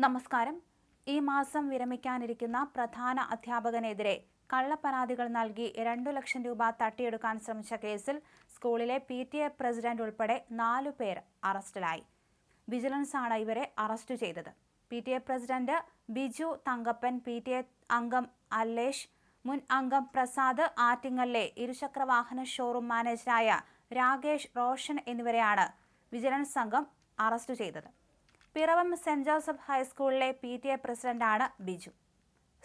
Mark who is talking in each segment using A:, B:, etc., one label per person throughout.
A: നമസ്കാരം. ഈ മാസം വിരമിക്കാനിരിക്കുന്ന പ്രധാന അധ്യാപകനെതിരെ കള്ളപ്പരാതികൾ നൽകി 2 ലക്ഷം രൂപ തട്ടിയെടുക്കാൻ ശ്രമിച്ച കേസിൽ സ്കൂളിലെ PTA പ്രസിഡന്റ് ഉൾപ്പെടെ 4 പേർ അറസ്റ്റിലായി. വിജിലൻസാണ് ഇവരെ അറസ്റ്റ് ചെയ്തത്. PTA president Biju Thankappan, PTA അംഗം അല്ലേഷ്, മുൻ അംഗം പ്രസാദ് ആറ്റിങ്ങലിലെ ഇരുചക്രവാഹന ഷോറൂം മാനേജരായ രാകേഷ് റോഷൻ എന്നിവരെയാണ് വിജിലൻസ് സംഘം അറസ്റ്റ് ചെയ്തത്. പിറവം സെന്റ് ജോസഫ് ഹൈസ്കൂളിലെ PTA പ്രസിഡന്റാണ് ബിജു.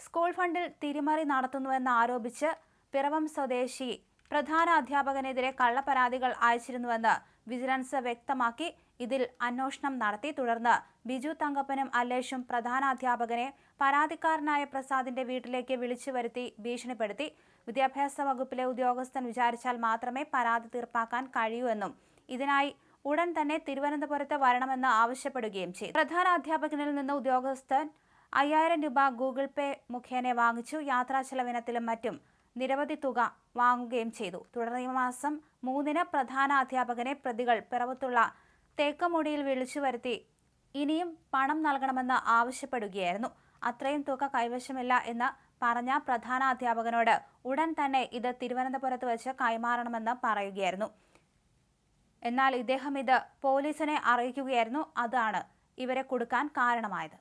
A: സ്കൂൾ ഫണ്ടിൽ തിരിമറി നടത്തുന്നുവെന്ന് ആരോപിച്ച് പിറവം സ്വദേശി പ്രധാന അധ്യാപകനെതിരെ കള്ളപ്പരാതികൾ അയച്ചിരുന്നുവെന്ന് വിജിലൻസ് വ്യക്തമാക്കി. ഇതിൽ അന്വേഷണം നടത്തി. തുടർന്ന് ബിജു തങ്കപ്പനും അല്ലേഷും പ്രധാനാധ്യാപകനെ പരാതിക്കാരനായ പ്രസാദിന്റെ വീട്ടിലേക്ക് വിളിച്ചു വരുത്തി ഭീഷണിപ്പെടുത്തി. വിദ്യാഭ്യാസ വകുപ്പിലെ ഉദ്യോഗസ്ഥൻ വിചാരിച്ചാൽ മാത്രമേ പരാതി തീർപ്പാക്കാൻ കഴിയൂ എന്നും ഇതിനായി ഉടൻ തന്നെ തിരുവനന്തപുരത്ത് വരണമെന്ന് ആവശ്യപ്പെടുകയും ചെയ്തു. പ്രധാന അധ്യാപകനിൽ നിന്ന് ഉദ്യോഗസ്ഥൻ 5000 രൂപ ഗൂഗിൾ പേ മുഖേന വാങ്ങിച്ചു. യാത്രാ ചെലവിനത്തിലും മറ്റും നിരവധി തുക വാങ്ങുകയും ചെയ്തു. തുടർന്ന് ഈ മാസം 3-ന് പ്രധാന അധ്യാപകനെ പ്രതികൾ പിറവത്തുള്ള തേക്കമുടിയിൽ വിളിച്ചു വരുത്തി ഇനിയും പണം നൽകണമെന്ന് ആവശ്യപ്പെടുകയായിരുന്നു. അത്രയും തുക കൈവശമില്ല എന്ന് പറഞ്ഞ പ്രധാന അധ്യാപകനോട് ഉടൻ തന്നെ ഇത് തിരുവനന്തപുരത്ത് വെച്ച് കൈമാറണമെന്ന് പറയുകയായിരുന്നു. എന്നാൽ ഇദ്ദേഹം ഇത് പോലീസിനെ അറിയിക്കുകയായിരുന്നു. അതാണ് ഇവരെ കുടുക്കാൻ കാരണമായത്.